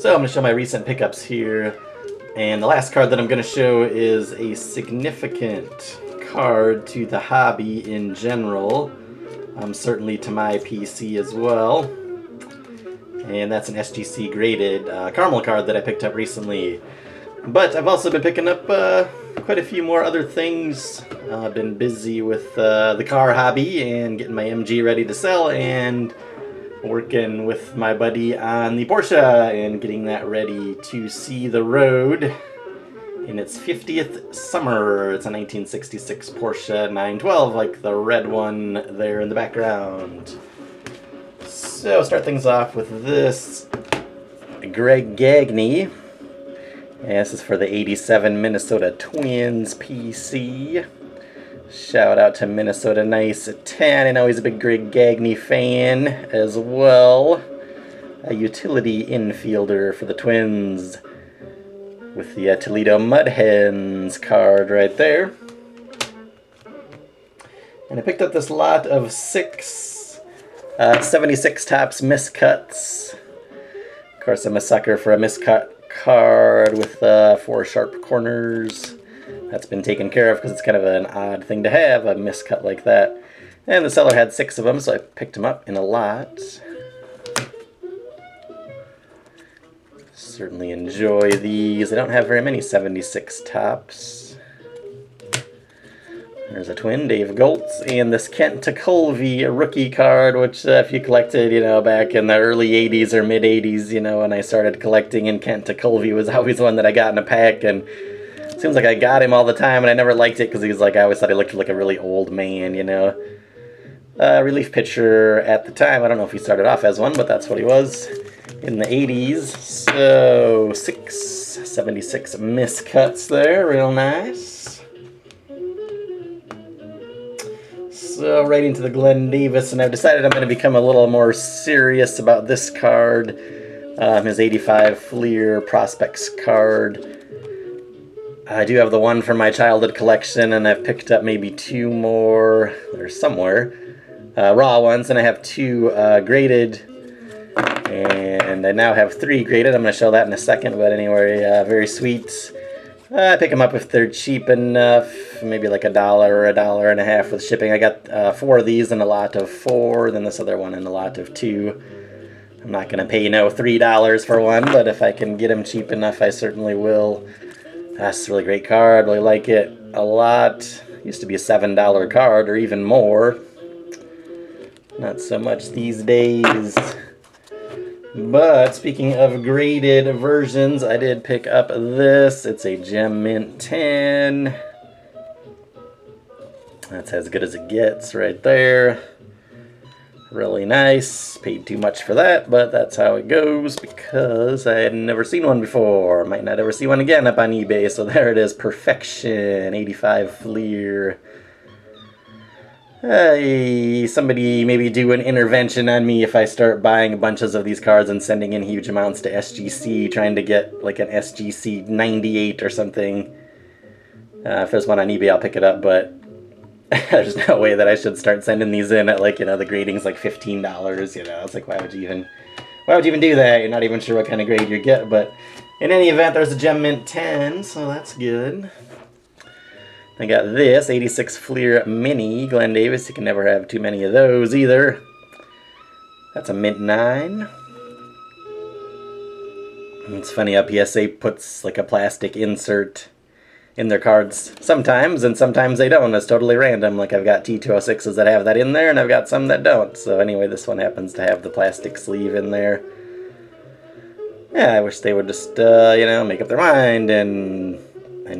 So I'm going to show my recent pickups here, and the last card that I'm going to show is a significant card to the hobby in general, certainly to my PC as well, and that's an SGC graded caramel card that I picked up recently. But I've also been picking up quite a few more other things. I've been busy with the car hobby and getting my MG ready to sell, and working with my buddy on the Porsche and getting that ready to see the road in its 50th summer. It's a 1966 Porsche 912, like the red one there in the background. So start things off with this Greg Gagne. Yeah, this is for the 87 Minnesota Twins PC. Shout out to Minnesota Nice at 10. I know he's a big Greg Gagne fan as well. A utility infielder for the Twins with the Toledo Mud Hens card right there. And I picked up this lot of 6 76 Topps miscuts. Of course, I'm a sucker for a miscut card with 4 sharp corners. That's been taken care of because it's kind of an odd thing to have, a miscut like that. And the seller had 6 of them, so I picked them up in a lot. Certainly enjoy these. I don't have very many 76 Topps. There's a twin, Dave Goltz, and this Kent Tekulve rookie card, which if you collected, back in the early 80s or mid 80s, when I started collecting, and Kent Tekulve was always one that I got in a pack, and it seems like I got him all the time, and I never liked it because he was I always thought he looked like a really old man, relief pitcher at the time. I don't know if he started off as one, but that's what he was in the 80s. So 676 miscuts there, real nice. So right into the Glen Davis, and I've decided I'm going to become a little more serious about this card, his 85 Fleer Prospects card. I do have the one from my childhood collection, and I've picked up maybe 2 more, they're somewhere, raw ones, and I have 2 graded, and I now have 3 graded. I'm going to show that in a second, but anyway, very sweet. I pick them up if they're cheap enough, maybe like $1 or $1.50 with shipping. I got 4 of these in a lot of 4, then this other one in a lot of 2. I'm not going to pay, $3 for one, but if I can get them cheap enough, I certainly will. That's a really great card. Really like it a lot. Used to be a $7 card or even more. Not so much these days. But speaking of graded versions, I did pick up this. It's a Gem Mint 10. That's as good as it gets right there. Really nice. Paid too much for that, but that's how it goes because I had never seen one before. Might not ever see one again up on eBay. So there it is. Perfection. 85 Fleer. Somebody maybe do an intervention on me if I start buying bunches of these cards and sending in huge amounts to SGC, trying to get like an SGC 98 or something. If there's one on eBay, I'll pick it up, but there's no way that I should start sending these in at the grading's like $15, It's like, why would you even do that? You're not even sure what kind of grade you get, but in any event, there's a Gem Mint 10, so that's good. I got this 86 Fleer Mini Glen Davis. You can never have too many of those either. That's a Mint 9. It's funny how PSA puts like a plastic insert in their cards sometimes, and sometimes they don't. It's totally random. Like I've got T206s that have that in there, and I've got some that don't. So anyway, this one happens to have the plastic sleeve in there. Yeah, I wish they would just, make up their mind and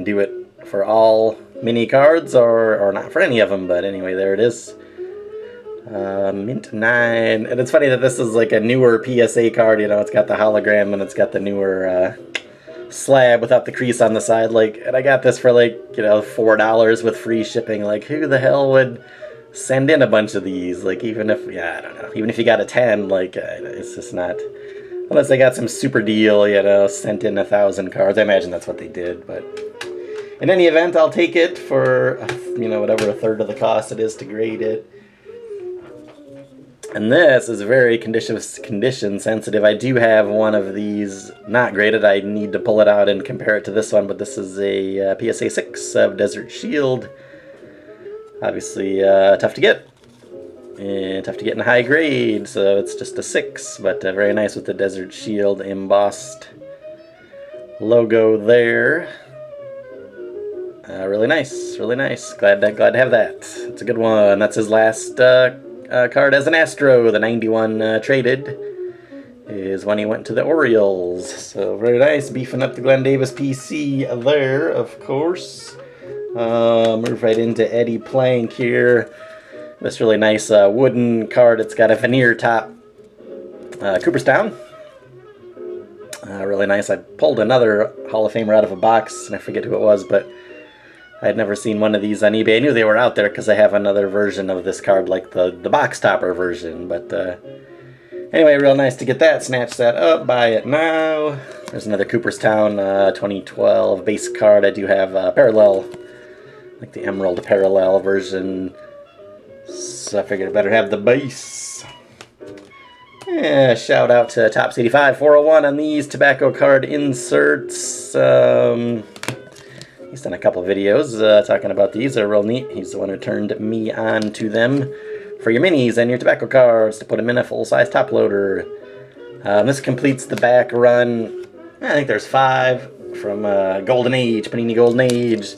do it for all mini cards or not for any of them. But anyway, there it is. Mint 9. And it's funny that this is like a newer PSA card. It's got the hologram and it's got the newer slab without the crease on the side. And I got this for $4 with free shipping. Who the hell would send in a bunch of these? Even if, I don't know. Even if you got a 10, it's just not. Unless they got some super deal, sent in 1,000 cards. I imagine that's what they did, but in any event, I'll take it for, whatever a third of the cost it is to grade it. And this is very condition sensitive. I do have one of these not graded. I need to pull it out and compare it to this one, but this is a PSA 6 of Desert Shield. Obviously tough to get. And tough to get in high grade, so it's just a 6, but very nice with the Desert Shield embossed logo there. Really nice, really nice. Glad to have that. It's a good one. That's his last card as an Astro. The 91 traded is when he went to the Orioles. So very nice, beefing up the Glen Davis PC there, of course. Move right into Eddie Plank here. This really nice wooden card. It's got a veneer top. Cooperstown. Really nice. I pulled another Hall of Famer out of a box, and I forget who it was, but I had never seen one of these on eBay. I knew they were out there because I have another version of this card, like the box topper version. But anyway, real nice to get that. Snatch that up. Buy it now. There's another Cooperstown 2012 base card. I do have parallel, like the Emerald parallel version. So I figured I better have the base. Yeah, shout out to Tops 85 401 on these tobacco card inserts. He's done a couple videos talking about these. They're real neat. He's the one who turned me on to them for your minis and your tobacco cards to put them in a full-size top loader. This completes the back run. I think there's 5 from Golden Age, Panini Golden Age.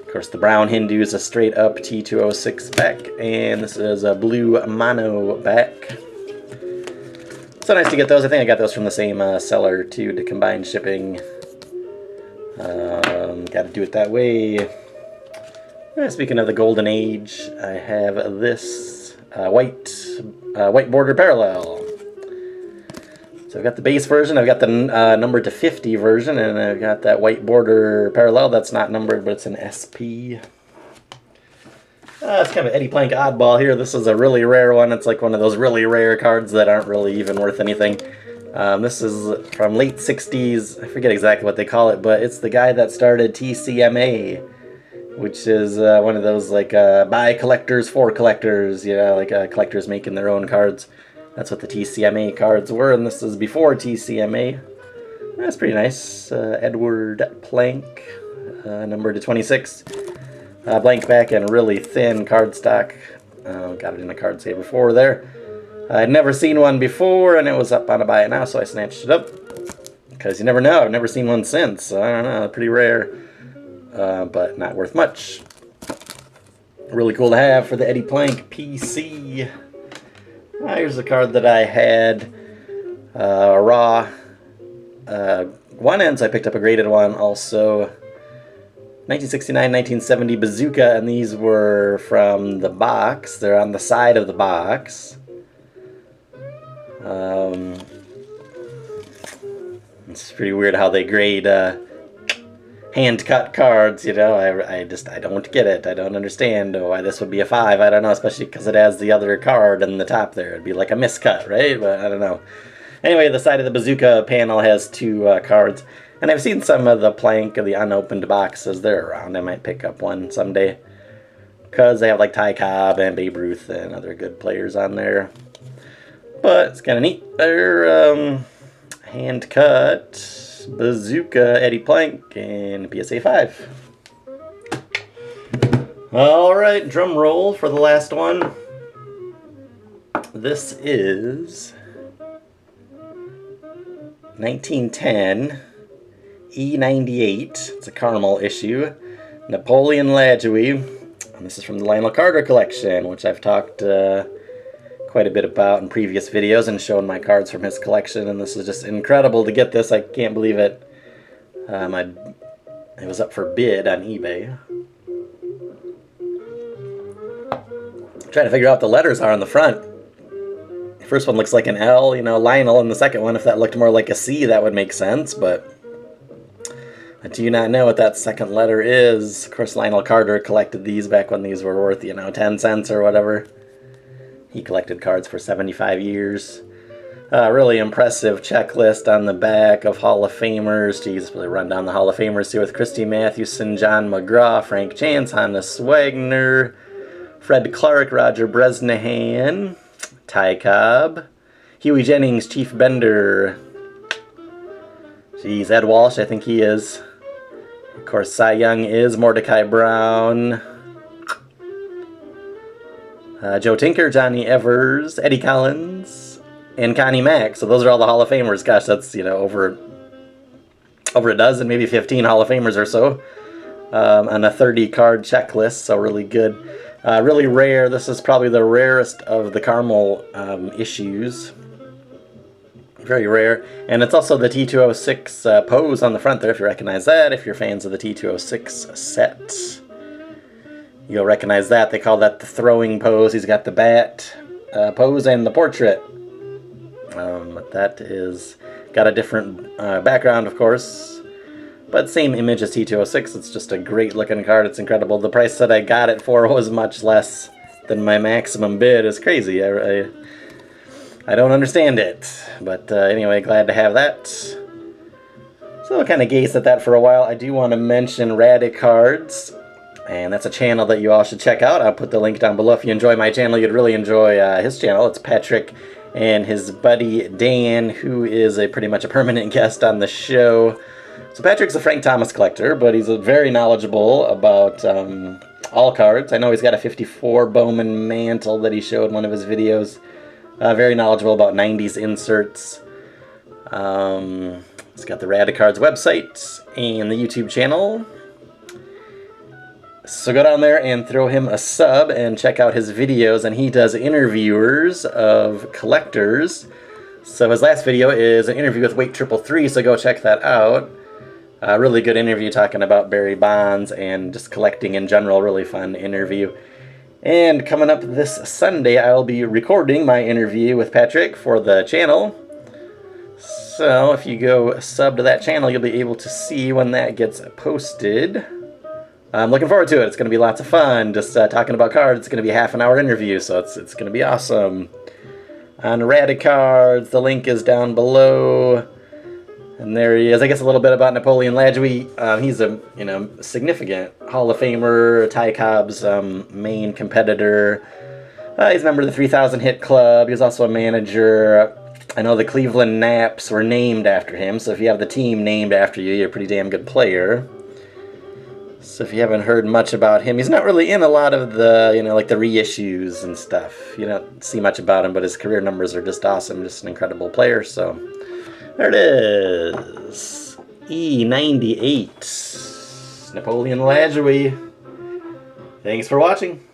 Of course, the brown Hindu is a straight-up T206 back, and this is a blue mono back. So nice to get those. I think I got those from the same seller, too, to combine shipping. Got to do it that way. Speaking of the Golden Age, I have this white border parallel. So I've got the base version, I've got the numbered to 50 version, and I've got that white border parallel that's not numbered, but it's an SP. It's kind of an Eddie Plank oddball here. This is a really rare one. It's like one of those really rare cards that aren't really even worth anything. This is from late 60s. I forget exactly what they call it, but it's the guy that started TCMA, which is one of those like by collectors for collectors, you know, like collectors making their own cards. That's what the TCMA cards were, and this is before TCMA. That's pretty nice. Edward Plank, numbered to 26. Blank back and really thin cardstock. Got it in a card saver 4 there. I'd never seen one before, and it was up on a buy it now, so I snatched it up. Because you never know, I've never seen one since. So I don't know, pretty rare, but not worth much. Really cool to have for the Eddie Plank PC. Here's a card that I had, raw. One ends, I picked up a graded one, also 1969-1970 Bazooka, and these were from the box. They're on the side of the box. It's pretty weird how they grade hand-cut cards, you know. I don't get it. I don't understand why this would be a 5. I don't know, especially because it has the other card in the top there. It'd be like a miscut, right? But I don't know. Anyway, the side of the Bazooka panel has 2 cards. And I've seen some of the Plank of the unopened boxes. They're around. I might pick up one someday. Because they have like Ty Cobb and Babe Ruth and other good players on there. But it's kind of neat. They're hand-cut Bazooka Eddie Plank and PSA 5. Alright, drum roll for the last one. This is 1910 E98. It's a caramel issue. Napoleon Lajoie. And this is from the Lionel Carter collection, which I've talked quite a bit about in previous videos and shown my cards from his collection. And this is just incredible to get this. I can't believe it. It was up for bid on eBay. I'm trying to figure out what the letters are on the front. The first one looks like an L, you know, Lionel, and the second one, if that looked more like a C, that would make sense, but I do not know what that second letter is. Of course, Lionel Carter collected these back when these were worth, you know, 10 cents or whatever. He collected cards for 75 years. Really impressive checklist on the back of Hall of Famers. Geez, really run down the Hall of Famers here with Christy Mathewson, John McGraw, Frank Chance, Hannes Wagner, Fred Clark, Roger Bresnahan, Ty Cobb, Huey Jennings, Chief Bender. Geez, Ed Walsh, I think he is. Of course, Cy Young is Mordecai Brown. Joe Tinker, Johnny Evers, Eddie Collins, and Connie Mack. So those are all the Hall of Famers. Gosh, that's, you know, over a dozen, maybe 15 Hall of Famers or so on a 30-card checklist. So really good. Really rare. This is probably the rarest of the Carmel issues. Very rare. And it's also the T206 pose on the front there, if you recognize that. If you're fans of the T206 set, you'll recognize that. They call that the throwing pose. He's got the bat pose and the portrait. That is got a different background, of course, but same image as T206. It's just a great looking card. It's incredible. The price that I got it for was much less than my maximum bid. It's crazy. I don't understand it, but anyway, glad to have that. So I kind of gazed at that for a while. I do want to mention Radicards, and that's a channel that you all should check out. I'll put the link down below. If you enjoy my channel, you'd really enjoy his channel. It's Patrick and his buddy Dan, who is pretty much a permanent guest on the show. So Patrick's a Frank Thomas collector, but he's very knowledgeable about all cards. I know he's got a 54 Bowman mantle that he showed in one of his videos. Very knowledgeable about 90s inserts. He's got the Radicards website and the YouTube channel. So go down there and throw him a sub and check out his videos. And he does interviewers of collectors. So his last video is an interview with Wake 333, so go check that out. A really good interview talking about Barry Bonds and just collecting in general. Really fun interview. And coming up this Sunday, I'll be recording my interview with Patrick for the channel. So if you go sub to that channel, you'll be able to see when that gets posted. I'm looking forward to it. It's going to be lots of fun. Just talking about cards. It's going to be a half-an-hour interview, so it's going to be awesome. On Radicards, the link is down below. And there he is. I guess a little bit about Napoleon Lajoie. He's a significant Hall of Famer, Ty Cobb's main competitor. He's a member of the 3,000 Hit Club. He was also a manager. I know the Cleveland Naps were named after him, so if you have the team named after you, you're a pretty damn good player. So if you haven't heard much about him, he's not really in a lot of the, like the reissues and stuff. You don't see much about him, but his career numbers are just awesome. Just an incredible player, so there it is. E98. Napoleon Lajoie. Thanks for watching.